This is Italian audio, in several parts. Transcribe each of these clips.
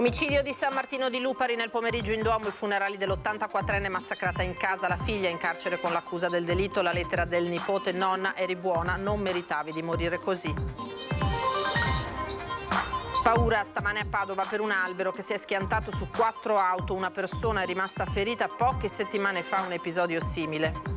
Omicidio di San Martino di Lupari nel pomeriggio in Duomo, i funerali dell'84enne massacrata in casa, la figlia in carcere con l'accusa del delitto, la lettera del nipote: nonna, eri buona, non meritavi di morire così. Paura stamane a Padova per un albero che si è schiantato su 4 auto, una persona è rimasta ferita, poche settimane fa un episodio simile.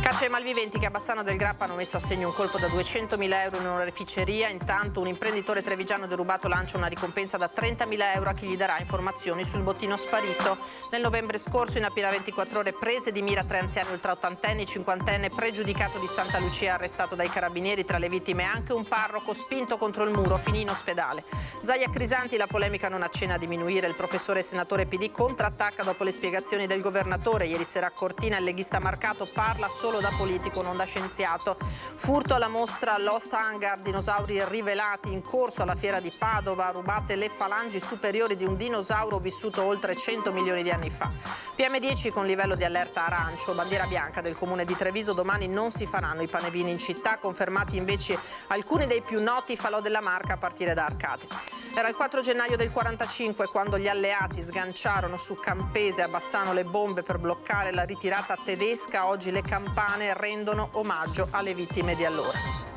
Caccia ai malviventi che a Bassano del Grappa hanno messo a segno un colpo da 200.000 euro in un'oreficeria. Intanto un imprenditore trevigiano derubato lancia una ricompensa da 30.000 euro a chi gli darà informazioni sul bottino sparito. Nel novembre scorso, in appena 24 ore, prese di mira 3 anziani ultraottantenni, 50enne pregiudicato di Santa Lucia arrestato dai carabinieri, tra le vittime anche un parroco spinto contro il muro, finì in ospedale. Zaia Crisanti, la polemica non accenna a diminuire, il professore e senatore PD contrattacca dopo le spiegazioni del governatore. Ieri sera a Cortina il leghista Marcato parla solo da politico, non da scienziato. Furto alla mostra Lost Hangar, dinosauri rivelati in corso alla fiera di Padova, rubate le falangi superiori di un dinosauro vissuto oltre 100 milioni di anni fa. PM10 con livello di allerta arancio, bandiera bianca del comune di Treviso, domani non si faranno i panevini in città, confermati invece alcuni dei più noti falò della Marca a partire da Arcate. Era il 4 gennaio del 45 quando gli alleati sganciarono su Campese a Bassano le bombe per bloccare la ritirata tedesca. Oggi le campane rendono omaggio alle vittime di allora.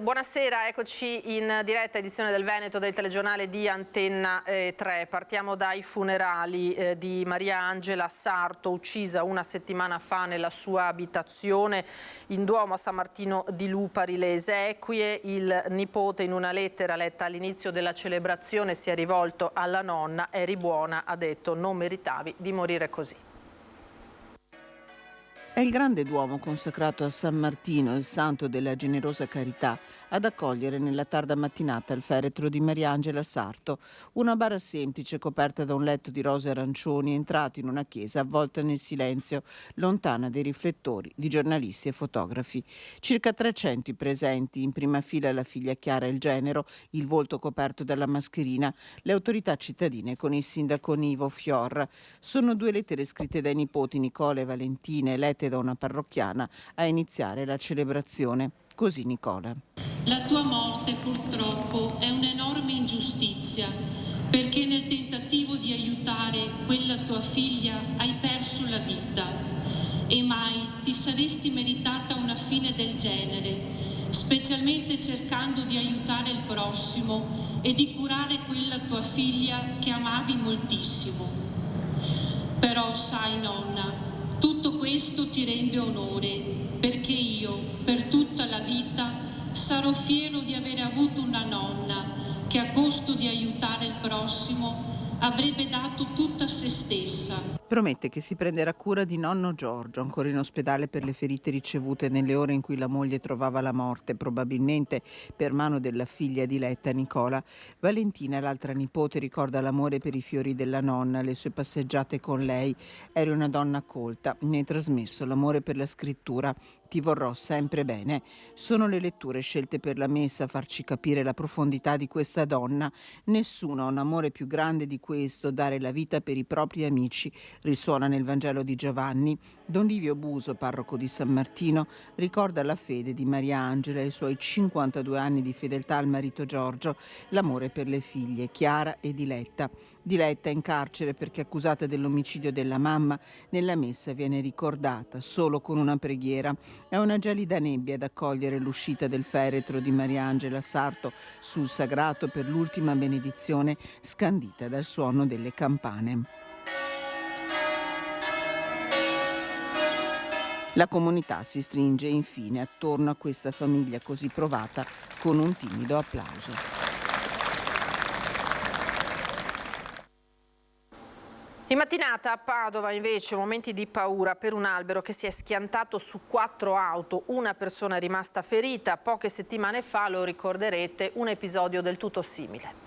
Buonasera, eccoci in diretta edizione del Veneto del telegiornale di Antenna 3. Partiamo dai funerali di Maria Angela Sarto, uccisa una settimana fa nella sua abitazione in Duomo a San Martino di Lupari. Le esequie, il nipote in una lettera letta all'inizio della celebrazione si è rivolto alla nonna: eri buona, ha detto, non meritavi di morire così. È il grande Duomo consacrato a San Martino, il santo della generosa carità, ad accogliere nella tarda mattinata il feretro di Mariangela Sarto, una bara semplice coperta da un letto di rose arancioni, entrato in una chiesa avvolta nel silenzio, lontana dai riflettori di giornalisti e fotografi. Circa 300 i presenti, in prima fila la figlia Chiara e il genero, il volto coperto dalla mascherina, le autorità cittadine con il sindaco Nivo Fior. Sono 2 lettere scritte dai nipoti Nicola e Valentina, elette da una parrocchiana, a iniziare la celebrazione. Così Nicola. La tua morte purtroppo è un'enorme ingiustizia, perché nel tentativo di aiutare quella tua figlia hai perso la vita e mai ti saresti meritata una fine del genere, specialmente cercando di aiutare il prossimo e di curare quella tua figlia che amavi moltissimo. Però sai, nonna, tutto questo ti rende onore, perché io, per tutta la vita, sarò fiero di avere avuto una nonna che a costo di aiutare il prossimo avrebbe dato tutta se stessa. Promette che si prenderà cura di nonno Giorgio, ancora in ospedale per le ferite ricevute nelle ore in cui la moglie trovava la morte, probabilmente per mano della figlia diletta Nicola. Valentina, l'altra nipote, ricorda l'amore per i fiori della nonna, le sue passeggiate con lei. Eri una donna colta, mi hai trasmesso l'amore per la scrittura, ti vorrò sempre bene. Sono le letture scelte per la messa a farci capire la profondità di questa donna. Nessuno ha un amore più grande di questo, dare la vita per i propri amici. Risuona nel Vangelo di Giovanni. Don Livio Buso, parroco di San Martino, ricorda la fede di Maria Angela e i suoi 52 anni di fedeltà al marito Giorgio, l'amore per le figlie Chiara e Diletta. Diletta in carcere perché accusata dell'omicidio della mamma, nella messa viene ricordata solo con una preghiera. È una gelida nebbia ad accogliere l'uscita del feretro di Maria Angela Sarto sul sagrato per l'ultima benedizione scandita dal suono delle campane. La comunità si stringe infine attorno a questa famiglia così provata con un timido applauso. In mattinata a Padova invece momenti di paura per un albero che si è schiantato su 4 auto, una persona è rimasta ferita. Poche settimane fa, lo ricorderete, un episodio del tutto simile.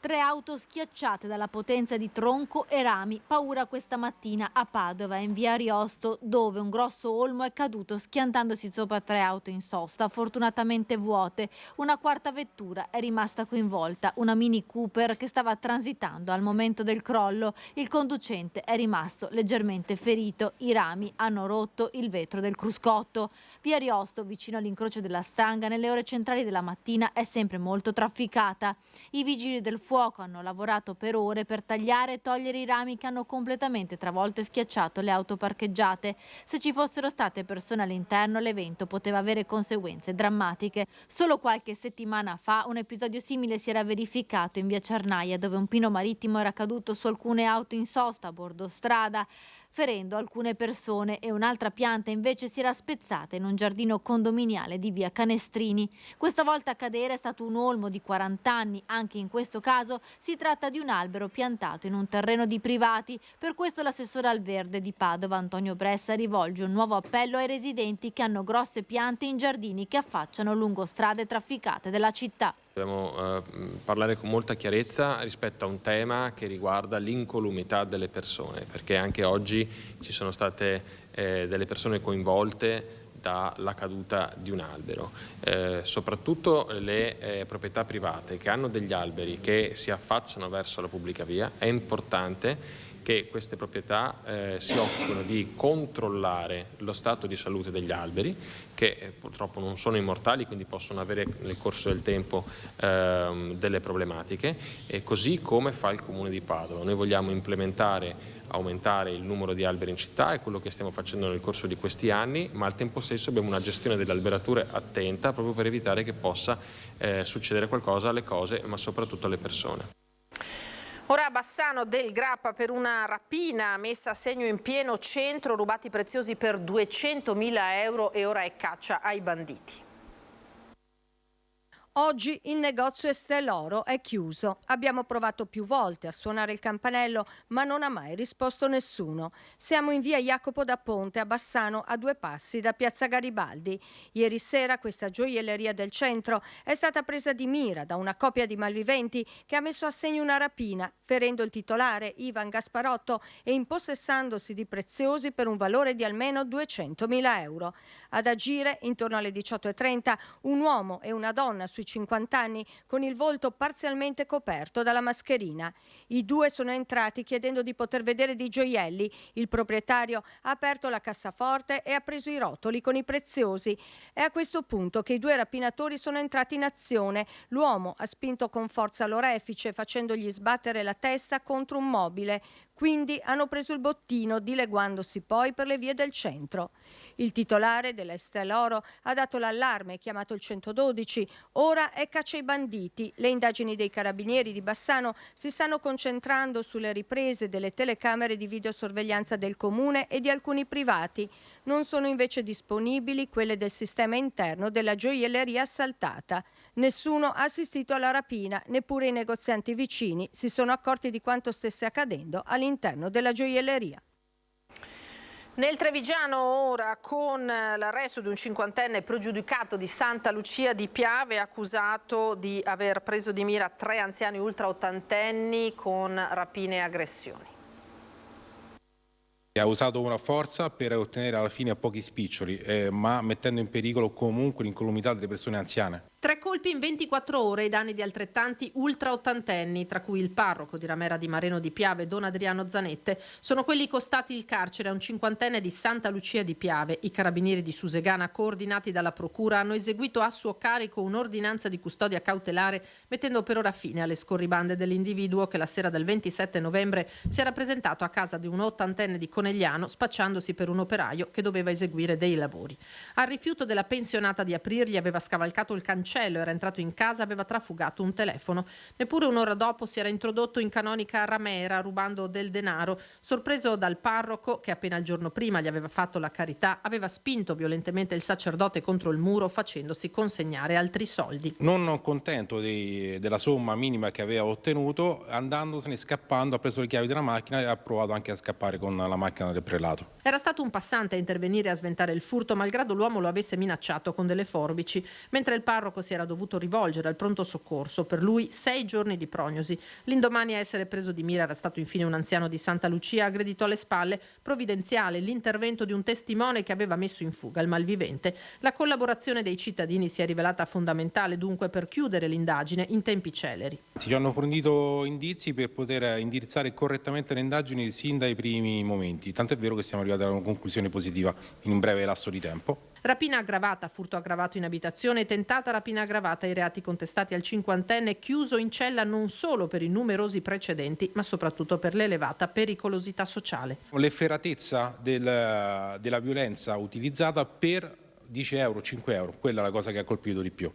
3 auto schiacciate dalla potenza di tronco e rami. Paura questa mattina a Padova, in via Ariosto, dove un grosso olmo è caduto schiantandosi sopra 3 auto in sosta, fortunatamente vuote. Una quarta vettura è rimasta coinvolta, una Mini Cooper che stava transitando al momento del crollo. Il conducente è rimasto leggermente ferito. I rami hanno rotto il vetro del cruscotto. Via Ariosto, vicino all'incrocio della Stanga, nelle ore centrali della mattina è sempre molto trafficata. I vigili del fuoco hanno lavorato per ore per tagliare e togliere i rami che hanno completamente travolto e schiacciato le auto parcheggiate. Se ci fossero state persone all'interno, l'evento poteva avere conseguenze drammatiche. Solo qualche settimana fa un episodio simile si era verificato in via Cernaia, dove un pino marittimo era caduto su alcune auto in sosta a bordo strada, ferendo alcune persone, e un'altra pianta invece si era spezzata in un giardino condominiale di via Canestrini. Questa volta a cadere è stato un olmo di 40 anni. Anche in questo caso si tratta di un albero piantato in un terreno di privati. Per questo l'assessore al verde di Padova, Antonio Bressa, rivolge un nuovo appello ai residenti che hanno grosse piante in giardini che affacciano lungo strade trafficate della città. Dobbiamo parlare con molta chiarezza rispetto a un tema che riguarda l'incolumità delle persone, perché anche oggi ci sono state delle persone coinvolte dalla caduta di un albero. Soprattutto le proprietà private che hanno degli alberi che si affacciano verso la pubblica via, è importante che queste proprietà si occupino di controllare lo stato di salute degli alberi, che purtroppo non sono immortali, quindi possono avere nel corso del tempo delle problematiche, e così come fa il Comune di Padova. Noi vogliamo aumentare il numero di alberi in città, è quello che stiamo facendo nel corso di questi anni, ma al tempo stesso abbiamo una gestione delle alberature attenta, proprio per evitare che possa succedere qualcosa alle cose, ma soprattutto alle persone. Ora a Bassano del Grappa per una rapina messa a segno in pieno centro, rubati preziosi per 200.000 euro e ora è caccia ai banditi. Oggi il negozio Esteloro è chiuso. Abbiamo provato più volte a suonare il campanello, ma non ha mai risposto nessuno. Siamo in via Jacopo da Ponte a Bassano, a 2 passi da piazza Garibaldi. Ieri sera questa gioielleria del centro è stata presa di mira da una coppia di malviventi che ha messo a segno una rapina, ferendo il titolare Ivan Gasparotto e impossessandosi di preziosi per un valore di almeno 200.000 euro. Ad agire, intorno alle 18:30, un uomo e una donna sui 50 anni con il volto parzialmente coperto dalla mascherina. I due sono entrati chiedendo di poter vedere dei gioielli. Il proprietario ha aperto la cassaforte e ha preso i rotoli con i preziosi. È a questo punto che i due rapinatori sono entrati in azione. L'uomo ha spinto con forza l'orefice facendogli sbattere la testa contro un mobile. Quindi hanno preso il bottino, dileguandosi poi per le vie del centro. Il titolare della Esteloro ha dato l'allarme e chiamato il 112. Ora è caccia ai banditi. Le indagini dei carabinieri di Bassano si stanno concentrando sulle riprese delle telecamere di videosorveglianza del comune e di alcuni privati. Non sono invece disponibili quelle del sistema interno della gioielleria assaltata. Nessuno ha assistito alla rapina, neppure i negozianti vicini si sono accorti di quanto stesse accadendo all'interno della gioielleria. Nel Trevigiano ora con l'arresto di un 50enne pregiudicato di Santa Lucia di Piave, accusato di aver preso di mira 3 anziani ultra ottantenni con rapine e aggressioni. Ha usato una forza per ottenere alla fine pochi spiccioli, ma mettendo in pericolo comunque l'incolumità delle persone anziane. 3 colpi in 24 ore ai danni di altrettanti ultra ottantenni, tra cui il parroco di Ramera di Mareno di Piave, Don Adriano Zanette. Sono quelli costati il carcere a un 50enne di Santa Lucia di Piave. I carabinieri di Susegana, coordinati dalla procura, hanno eseguito a suo carico un'ordinanza di custodia cautelare, mettendo per ora fine alle scorribande dell'individuo che la sera del 27 novembre si era presentato a casa di un ottantenne di Conegliano, spacciandosi per un operaio che doveva eseguire dei lavori. Al rifiuto della pensionata di aprirgli, aveva scavalcato il cancello, era entrato in casa, aveva trafugato un telefono. Neppure un'ora dopo si era introdotto in canonica Ramera rubando del denaro. Sorpreso dal parroco, che appena il giorno prima gli aveva fatto la carità, aveva spinto violentemente il sacerdote contro il muro facendosi consegnare altri soldi. Non contento della somma minima che aveva ottenuto, andandosene, scappando, ha preso le chiavi della macchina e ha provato anche a scappare con la macchina macchina del prelato. Era stato un passante a intervenire a sventare il furto, malgrado l'uomo lo avesse minacciato con delle forbici, mentre il parroco si era dovuto rivolgere al pronto soccorso. Per lui 6 giorni di prognosi. L'indomani a essere preso di mira era stato infine un anziano di Santa Lucia, aggredito alle spalle. Provvidenziale l'intervento di un testimone che aveva messo in fuga il malvivente. La collaborazione dei cittadini si è rivelata fondamentale dunque per chiudere l'indagine in tempi celeri. Ci hanno fornito indizi per poter indirizzare correttamente le indagini sin dai primi momenti, tant'è vero che siamo arrivati a una conclusione positiva in un breve lasso di tempo. Rapina aggravata, furto aggravato in abitazione e tentata rapina aggravata, i reati contestati al 50enne chiuso in cella non solo per i numerosi precedenti, ma soprattutto per l'elevata pericolosità sociale. L'efferatezza della violenza utilizzata per 10 euro, 5 euro, quella è la cosa che ha colpito di più.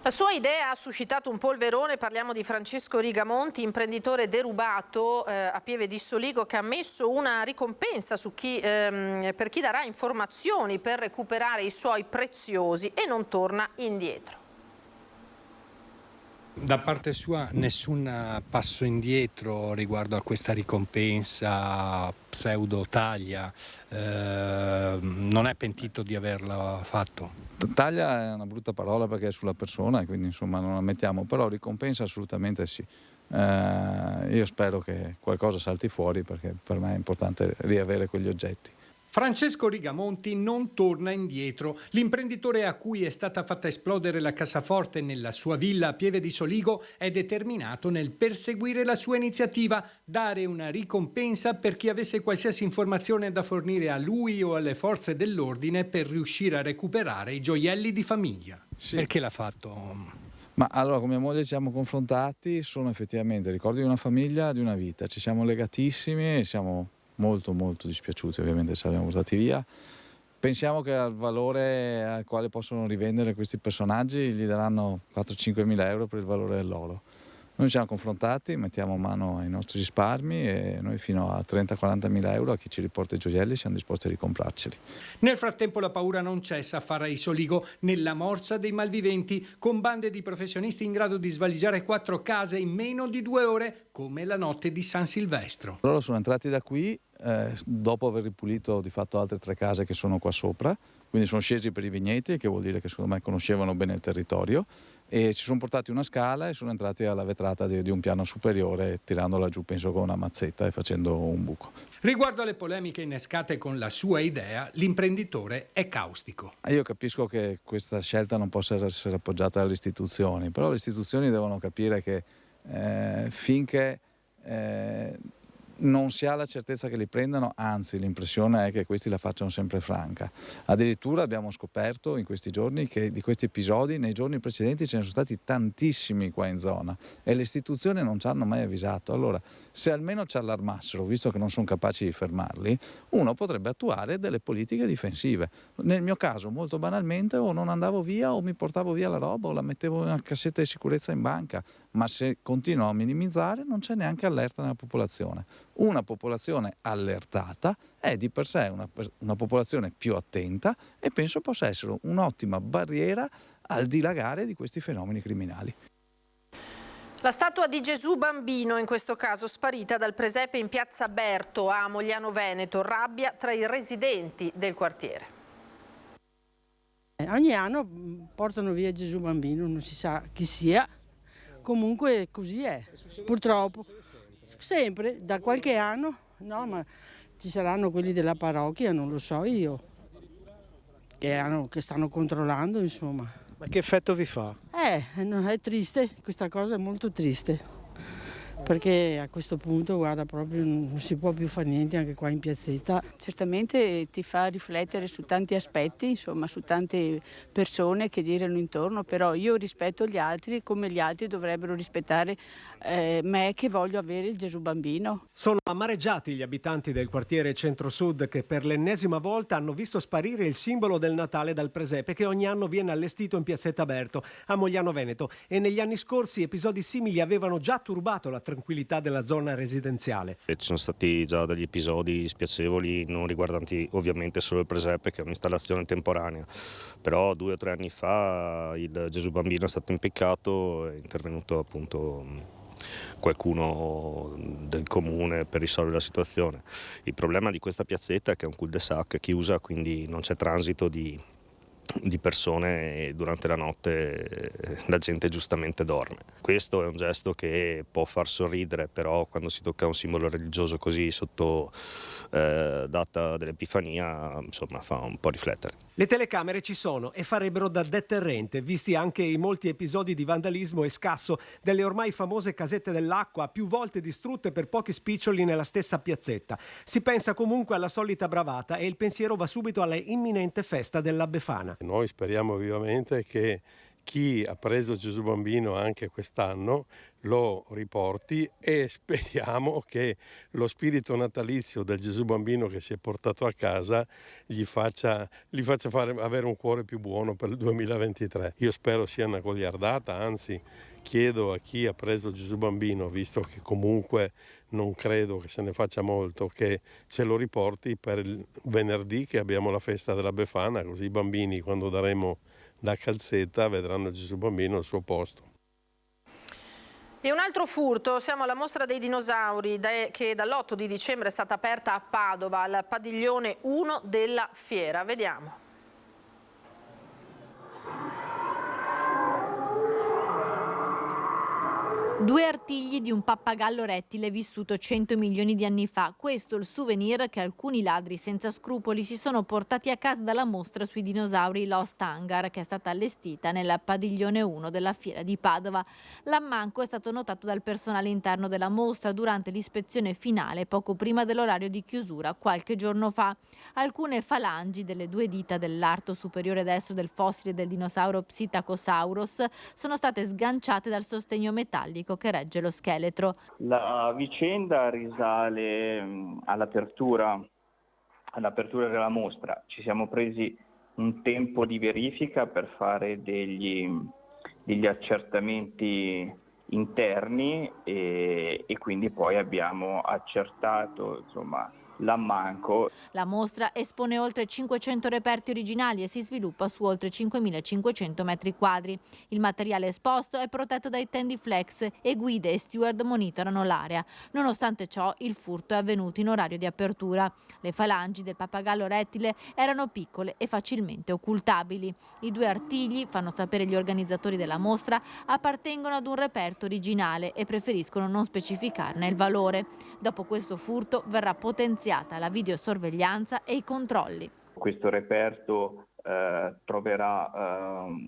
La sua idea ha suscitato un polverone. Parliamo di Francesco Rigamonti, imprenditore derubato a Pieve di Soligo, che ha messo una ricompensa per chi darà informazioni per recuperare i suoi preziosi e non torna indietro. Da parte sua nessun passo indietro riguardo a questa ricompensa pseudo taglia, non è pentito di averla fatto. Taglia è una brutta parola perché è sulla persona, quindi insomma non la mettiamo, però ricompensa assolutamente sì. Io spero che qualcosa salti fuori perché per me è importante riavere quegli oggetti. Francesco Rigamonti non torna indietro. L'imprenditore a cui è stata fatta esplodere la cassaforte nella sua villa a Pieve di Soligo è determinato nel perseguire la sua iniziativa, dare una ricompensa per chi avesse qualsiasi informazione da fornire a lui o alle forze dell'ordine per riuscire a recuperare i gioielli di famiglia. Sì. Perché l'ha fatto? Ma allora con mia moglie ci siamo confrontati, sono effettivamente ricordi di una famiglia, di una vita, ci siamo legatissimi e siamo molto dispiaciuti, ovviamente ci abbiamo portati via. Pensiamo che al valore al quale possono rivendere questi personaggi gli daranno 4-5 mila euro per il valore dell'oro. Noi ci siamo confrontati, mettiamo mano ai nostri risparmi e noi fino a 30-40 mila euro a chi ci riporta i gioielli siamo disposti a ricomprarceli. Nel frattempo la paura non cessa a Farrai Soligo, nella morsa dei malviventi, con bande di professionisti in grado di svaligiare 4 case in meno di 2 ore, come la notte di San Silvestro. Loro sono entrati da qui dopo aver ripulito di fatto altre 3 case che sono qua sopra, quindi sono scesi per i vigneti, che vuol dire che secondo me conoscevano bene il territorio, e ci sono portati una scala e sono entrati alla vetrata di un piano superiore tirandola giù penso con una mazzetta e facendo un buco. Riguardo alle polemiche innescate con la sua idea, l'imprenditore è caustico. Io capisco che questa scelta non possa essere appoggiata dalle istituzioni, però le istituzioni devono capire che finché non si ha la certezza che li prendano, anzi l'impressione è che questi la facciano sempre franca. Addirittura abbiamo scoperto in questi giorni che di questi episodi nei giorni precedenti ce ne sono stati tantissimi qua in zona e le istituzioni non ci hanno mai avvisato. Allora, se almeno ci allarmassero, visto che non sono capaci di fermarli, uno potrebbe attuare delle politiche difensive. Nel mio caso, molto banalmente, o non andavo via o mi portavo via la roba o la mettevo in una cassetta di sicurezza in banca, ma se continuo a minimizzare non c'è neanche allerta nella popolazione. Una popolazione allertata è di per sé una popolazione più attenta e penso possa essere un'ottima barriera al dilagare di questi fenomeni criminali. La statua di Gesù Bambino, in questo caso sparita dal presepe in piazza Berto a Mogliano Veneto, rabbia tra i residenti del quartiere. Ogni anno portano via Gesù Bambino, non si sa chi sia, comunque così è, purtroppo. Sempre, da qualche anno, no, ma ci saranno quelli della parrocchia, non lo so io, che stanno controllando, insomma. Ma che effetto vi fa? No, è triste, questa cosa è molto triste, perché a questo punto, guarda, proprio non si può più fare niente anche qua in piazzetta. Certamente ti fa riflettere su tanti aspetti, insomma, su tante persone che girano intorno, però io rispetto gli altri come gli altri dovrebbero rispettare me che voglio avere il Gesù Bambino. Sono amareggiati gli abitanti del quartiere Centro-Sud che per l'ennesima volta hanno visto sparire il simbolo del Natale dal presepe che ogni anno viene allestito in piazzetta Berto a Mogliano Veneto, e negli anni scorsi episodi simili avevano già turbato la tranquillità della zona residenziale. Ci sono stati già degli episodi spiacevoli non riguardanti ovviamente solo il presepe, che è un'installazione temporanea, però 2 o 3 anni fa il Gesù Bambino è stato impiccato, è intervenuto appunto qualcuno del comune per risolvere la situazione. Il problema di questa piazzetta è che è un cul-de-sac chiusa, quindi non c'è transito di persone e durante la notte la gente giustamente dorme. Questo è un gesto che può far sorridere, però quando si tocca un simbolo religioso così sotto data dell'Epifania, insomma, fa un po' riflettere. Le telecamere ci sono e farebbero da deterrente, visti anche i molti episodi di vandalismo e scasso delle ormai famose casette dell'acqua, più volte distrutte per pochi spiccioli nella stessa piazzetta. Si pensa comunque alla solita bravata e il pensiero va subito alla imminente festa della Befana. Noi speriamo vivamente che chi ha preso Gesù Bambino anche quest'anno lo riporti e speriamo che lo spirito natalizio del Gesù Bambino che si è portato a casa gli faccia avere un cuore più buono per il 2023. Io spero sia una goliardata, anzi chiedo a chi ha preso Gesù Bambino, visto che comunque non credo che se ne faccia molto, che ce lo riporti per il venerdì che abbiamo la festa della Befana, così i bambini quando daremo la calzetta vedranno Gesù Bambino al suo posto. E un altro furto, siamo alla mostra dei dinosauri che dall'8 di dicembre è stata aperta a Padova, al padiglione 1 della fiera. Vediamo. Due artigli di un pappagallo rettile vissuto 100 milioni di anni fa. Questo è il souvenir che alcuni ladri senza scrupoli si sono portati a casa dalla mostra sui dinosauri Lost Hangar, che è stata allestita nel padiglione 1 della fiera di Padova. L'ammanco è stato notato dal personale interno della mostra durante l'ispezione finale poco prima dell'orario di chiusura qualche giorno fa. Alcune falangi delle due dita dell'arto superiore destro del fossile del dinosauro Psittacosaurus sono state sganciate dal sostegno metallico che regge lo scheletro. La vicenda risale all'apertura della mostra. Ci siamo presi un tempo di verifica per fare degli accertamenti interni e quindi poi abbiamo accertato, insomma, l'ammanco. La mostra espone oltre 500 reperti originali e si sviluppa su oltre 5.500 metri quadri. Il materiale esposto è protetto dai tendiflex e guide e steward monitorano l'area. Nonostante ciò, il furto è avvenuto in orario di apertura. Le falangi del pappagallo rettile erano piccole e facilmente occultabili. I due artigli, fanno sapere gli organizzatori della mostra, appartengono ad un reperto originale e preferiscono non specificarne il valore. Dopo questo furto verrà potenziata la videosorveglianza e i controlli. Questo reperto avrà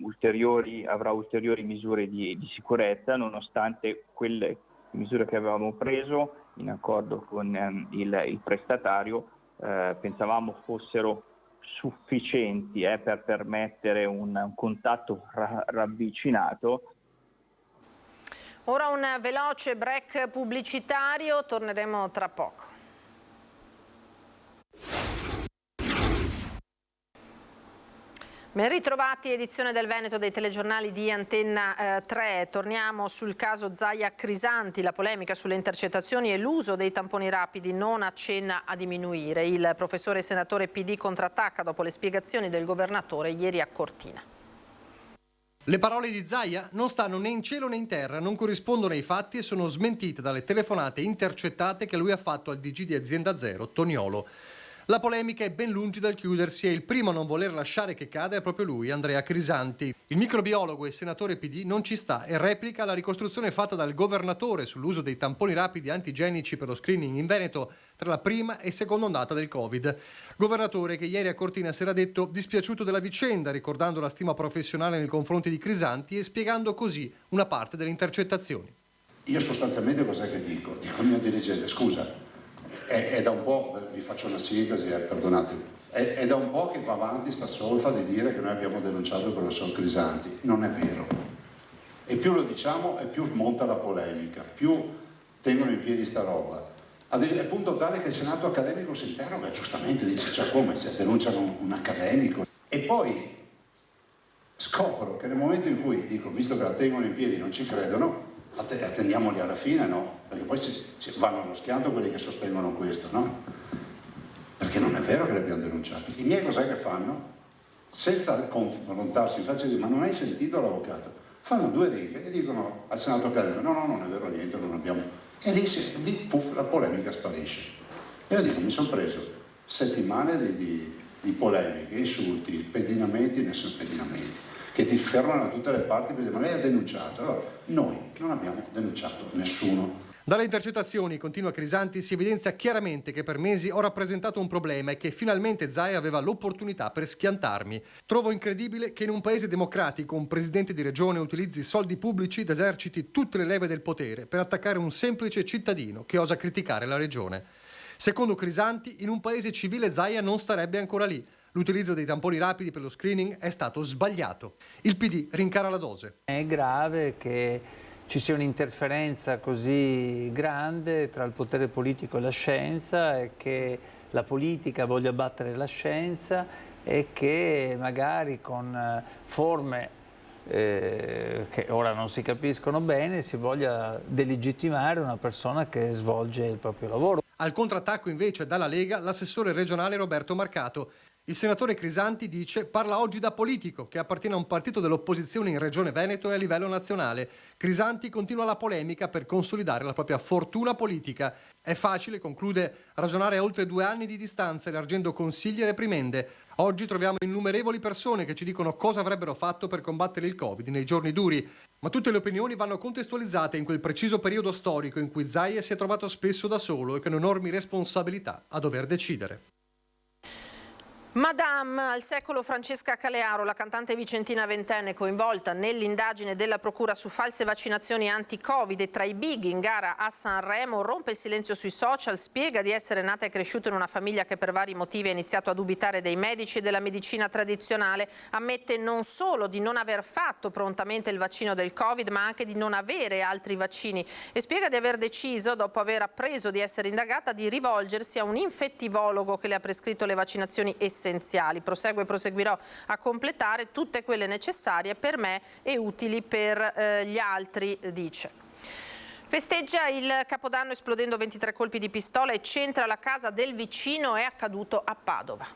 ulteriori misure di sicurezza, nonostante quelle misure che avevamo preso in accordo con il prestatario pensavamo fossero sufficienti per permettere un contatto ravvicinato. Ora un veloce break pubblicitario, torneremo tra poco. Ben ritrovati, edizione del Veneto dei telegiornali di Antenna 3. Torniamo sul caso Zaia Crisanti. La polemica sulle intercettazioni e l'uso dei tamponi rapidi non accenna a diminuire. Il professore senatore PD contrattacca dopo le spiegazioni del governatore ieri a Cortina. Le parole di Zaia non stanno né in cielo né in terra, non corrispondono ai fatti e sono smentite dalle telefonate intercettate che lui ha fatto al DG di Azienda Zero, Toniolo. La polemica è ben lungi dal chiudersi e il primo a non voler lasciare che cada è proprio lui, Andrea Crisanti. Il microbiologo e senatore PD non ci sta e replica la ricostruzione fatta dal governatore sull'uso dei tamponi rapidi antigenici per lo screening in Veneto tra la prima e seconda ondata del Covid. Governatore che ieri a Cortina si era detto dispiaciuto della vicenda, ricordando la stima professionale nei confronti di Crisanti e spiegando così una parte delle intercettazioni. Io sostanzialmente cos'è che dico? Dico al mio dirigente, scusa, è da un po', vi faccio una sintesi, perdonatemi, è da un po' che va avanti sta solfa di dire che noi abbiamo denunciato il professor Crisanti. Non è vero. E più lo diciamo e più monta la polemica, più tengono in piedi sta roba. Al punto tale che il Senato accademico si interroga, giustamente dice, cioè come, se denunciano un accademico. E poi scopro che nel momento in cui, dico, visto che la tengono in piedi non ci credono, attendiamoli alla fine, no? Perché poi vanno allo schianto quelli che sostengono questo, no? Perché non è vero che li abbiamo denunciati. I miei cos'è che fanno? Senza confrontarsi, faccio dire, ma non hai sentito l'avvocato? fanno 2 righe e dicono al Senato accademico no, non è vero niente, non abbiamo... E lì puff, la polemica sparisce. E io dico, mi sono preso settimane di polemiche, insulti, pedinamenti, nessun pedinamenti, che ti fermano da tutte le parti per dire ma lei ha denunciato. Allora, noi non abbiamo denunciato nessuno. Dalle intercettazioni, continua Crisanti, si evidenzia chiaramente che per mesi ho rappresentato un problema e che finalmente Zaia aveva l'opportunità per schiantarmi. Trovo incredibile che in un paese democratico un presidente di regione utilizzi soldi pubblici ed eserciti tutte le leve del potere per attaccare un semplice cittadino che osa criticare la regione. Secondo Crisanti, in un paese civile Zaia non starebbe ancora lì. L'utilizzo dei tamponi rapidi per lo screening è stato sbagliato. Il PD rincara la dose. È grave che ci sia un'interferenza così grande tra il potere politico e la scienza e che la politica voglia battere la scienza e che magari con forme che ora non si capiscono bene si voglia delegittimare una persona che svolge il proprio lavoro. Al contrattacco invece dalla Lega l'assessore regionale Roberto Marcato. Il senatore Crisanti dice parla oggi da politico che appartiene a un partito dell'opposizione in Regione Veneto e a livello nazionale. Crisanti continua la polemica per consolidare la propria fortuna politica. È facile, conclude, ragionare a oltre 2 anni di distanza elargendo consigli e reprimende. Oggi troviamo innumerevoli persone che ci dicono cosa avrebbero fatto per combattere il Covid nei giorni duri. Ma tutte le opinioni vanno contestualizzate in quel preciso periodo storico in cui Zaia si è trovato spesso da solo e con enormi responsabilità a dover decidere. Madame, al secolo Francesca Calearo, la cantante vicentina ventenne coinvolta nell'indagine della procura su false vaccinazioni anti-Covid e tra i big in gara a Sanremo, rompe il silenzio sui social, spiega di essere nata e cresciuta in una famiglia che per vari motivi ha iniziato a dubitare dei medici e della medicina tradizionale, ammette non solo di non aver fatto prontamente il vaccino del Covid ma anche di non avere altri vaccini e spiega di aver deciso, dopo aver appreso di essere indagata, di rivolgersi a un infettivologo che le ha prescritto le vaccinazioni essenziali. Prosegue e proseguirò a completare tutte quelle necessarie per me e utili per gli altri, dice. Festeggia il Capodanno esplodendo 23 colpi di pistola e centra la casa del vicino, è accaduto a Padova.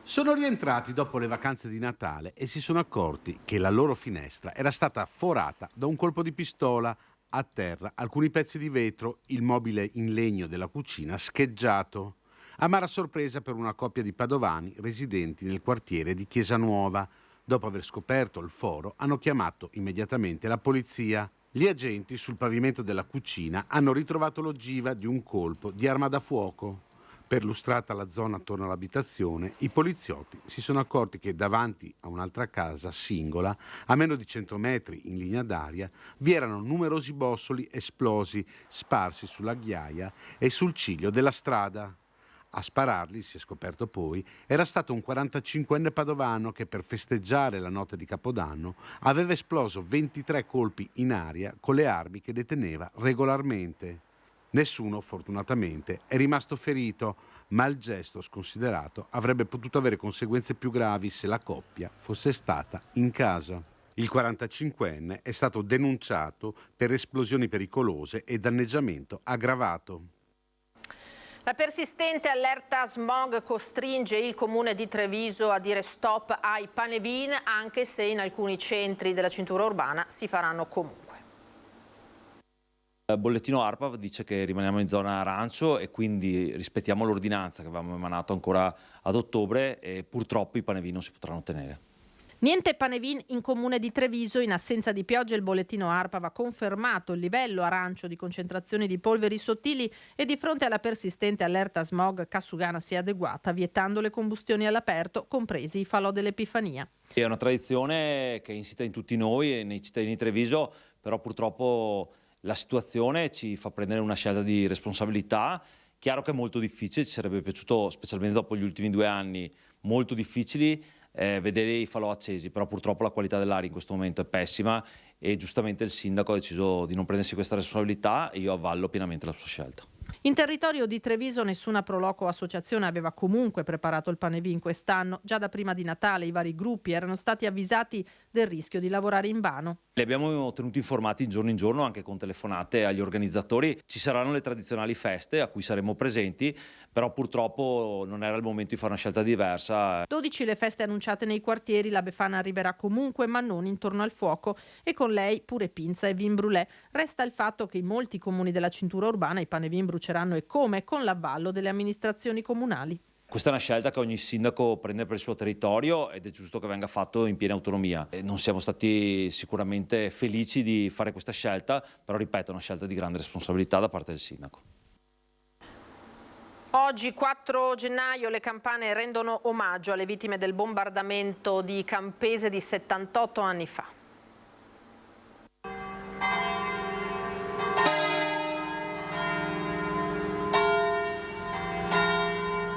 Sono rientrati dopo le vacanze di Natale e si sono accorti che la loro finestra era stata forata da un colpo di pistola. A terra alcuni pezzi di vetro, il mobile in legno della cucina scheggiato. Amara sorpresa per una coppia di padovani residenti nel quartiere di Chiesa Nuova. Dopo aver scoperto il foro, hanno chiamato immediatamente la polizia. Gli agenti sul pavimento della cucina hanno ritrovato l'ogiva di un colpo di arma da fuoco. Perlustrata la zona attorno all'abitazione, i poliziotti si sono accorti che davanti a un'altra casa singola, a meno di 100 metri in linea d'aria, vi erano numerosi bossoli esplosi sparsi sulla ghiaia e sul ciglio della strada. A spararli, si è scoperto poi, era stato un 45enne padovano che per festeggiare la notte di Capodanno aveva esploso 23 colpi in aria con le armi che deteneva regolarmente. Nessuno, fortunatamente, è rimasto ferito, ma il gesto sconsiderato avrebbe potuto avere conseguenze più gravi se la coppia fosse stata in casa. Il 45enne è stato denunciato per esplosioni pericolose e danneggiamento aggravato. La persistente allerta smog costringe il comune di Treviso a dire stop ai panevin, anche se in alcuni centri della cintura urbana si faranno comunque. Il bollettino ARPAV dice che rimaniamo in zona arancio e quindi rispettiamo l'ordinanza che avevamo emanato ancora ad ottobre e purtroppo i panevin non si potranno tenere. Niente panevin in comune di Treviso. In assenza di piogge il bollettino ARPAV ha confermato il livello arancio di concentrazioni di polveri sottili e di fronte alla persistente allerta smog Cassugana si è adeguata vietando le combustioni all'aperto, compresi i falò dell'Epifania. È una tradizione che è insita in tutti noi e nei cittadini di Treviso, però purtroppo la situazione ci fa prendere una scelta di responsabilità. Chiaro che è molto difficile, ci sarebbe piaciuto, specialmente dopo gli ultimi 2 anni molto difficili, vedere i falò accesi, però purtroppo la qualità dell'aria in questo momento è pessima e giustamente il sindaco ha deciso di non prendersi questa responsabilità e io avvallo pienamente la sua scelta. In territorio di Treviso nessuna Pro Loco associazione aveva comunque preparato il Panevin quest'anno. Già da prima di Natale i vari gruppi erano stati avvisati del rischio di lavorare invano. Li abbiamo tenuti informati in giorno anche con telefonate agli organizzatori. Ci saranno le tradizionali feste a cui saremo presenti, però purtroppo non era il momento di fare una scelta diversa. 12 le feste annunciate nei quartieri, la Befana arriverà comunque ma non intorno al fuoco e con lei pure pinza e vin brûlé. Resta il fatto che in molti comuni della cintura urbana i Panevin bruceranno e come? Con l'avallo delle amministrazioni comunali. Questa è una scelta che ogni sindaco prende per il suo territorio ed è giusto che venga fatto in piena autonomia. Non siamo stati sicuramente felici di fare questa scelta, però ripeto, è una scelta di grande responsabilità da parte del sindaco. Oggi 4 gennaio le campane rendono omaggio alle vittime del bombardamento di Campese di 78 anni fa.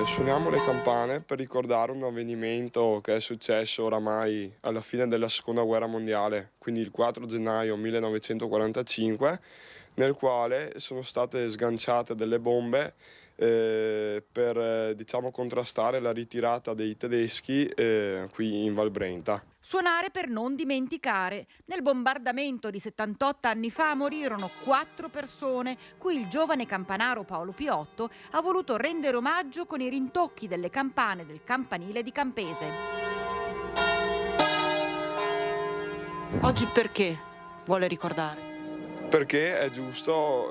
Suoniamo le campane per ricordare un avvenimento che è successo oramai alla fine della Seconda Guerra Mondiale, quindi il 4 gennaio 1945, nel quale sono state sganciate delle bombe per contrastare la ritirata dei tedeschi qui in Val Brenta. Suonare per non dimenticare. Nel bombardamento di 78 anni fa morirono 4 persone, cui il giovane campanaro Paolo Piotto ha voluto rendere omaggio con i rintocchi delle campane del campanile di Campese. Oggi perché vuole ricordare? Perché è giusto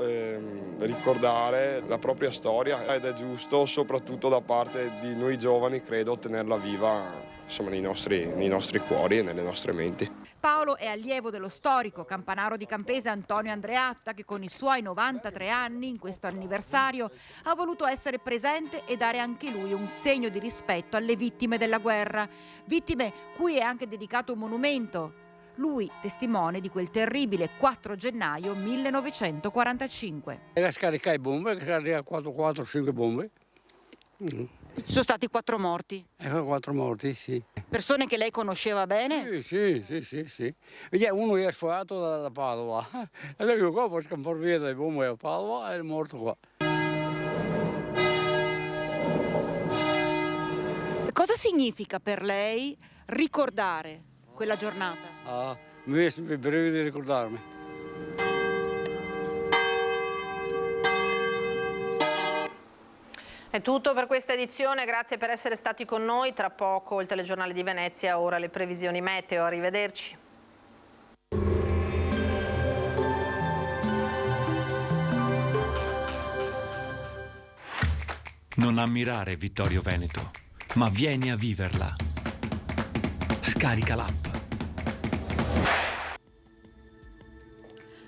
ricordare la propria storia ed è giusto soprattutto da parte di noi giovani, credo, tenerla viva nei nostri cuori e nelle nostre menti. Paolo è allievo dello storico campanaro di Campese Antonio Andreatta, che con i suoi 93 anni in questo anniversario ha voluto essere presente e dare anche lui un segno di rispetto alle vittime della guerra, vittime cui è anche dedicato un monumento. Lui testimone di quel terribile 4 gennaio 1945. Era scaricare bombe, scaricare 4-5 bombe. Ci sono stati 4 morti? 4 morti, sì. Persone che lei conosceva bene? Sì. Uno è sforato da Padova. E lui qua può scampare via dalle bombe a Padova e è morto qua. Cosa significa per lei ricordare quella giornata? Mi viene sempre breve di ricordarmi. È tutto per questa edizione, grazie per essere stati con noi. Tra poco il telegiornale di Venezia, ora le previsioni meteo. Arrivederci. Non ammirare Vittorio Veneto, ma vieni a viverla. Scarica l'app.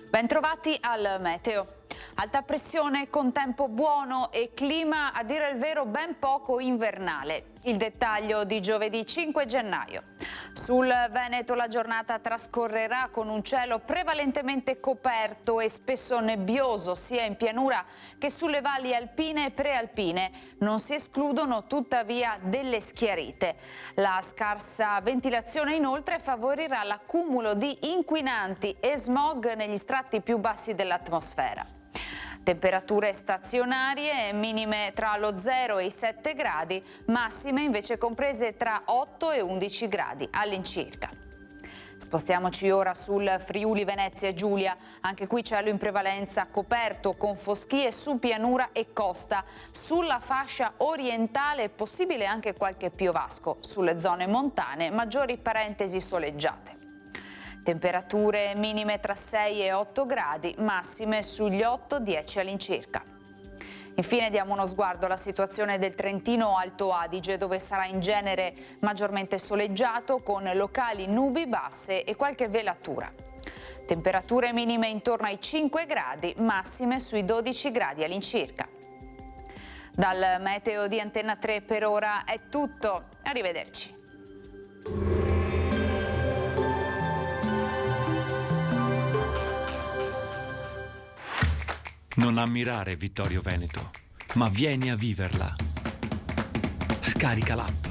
Bentrovati al meteo. Alta pressione con tempo buono e clima, a dire il vero, ben poco invernale. Il dettaglio di giovedì 5 gennaio. Sul Veneto la giornata trascorrerà con un cielo prevalentemente coperto e spesso nebbioso, sia in pianura che sulle valli alpine e prealpine. Non si escludono tuttavia delle schiarite. La scarsa ventilazione inoltre favorirà l'accumulo di inquinanti e smog negli strati più bassi dell'atmosfera. Temperature stazionarie, minime tra lo 0 e i 7 gradi, massime invece comprese tra 8 e 11 gradi all'incirca. Spostiamoci ora sul Friuli Venezia Giulia, anche qui cielo in prevalenza coperto con foschie su pianura e costa. Sulla fascia orientale è possibile anche qualche piovasco, sulle zone montane maggiori parentesi soleggiate. Temperature minime tra 6 e 8 gradi, massime sugli 8-10 all'incirca. Infine diamo uno sguardo alla situazione del Trentino Alto Adige, dove sarà in genere maggiormente soleggiato con locali nubi basse e qualche velatura. Temperature minime intorno ai 5 gradi, massime sui 12 gradi all'incirca. Dal meteo di Antenna 3 per ora è tutto. Arrivederci. Non ammirare Vittorio Veneto, ma vieni a viverla. Scarica l'app.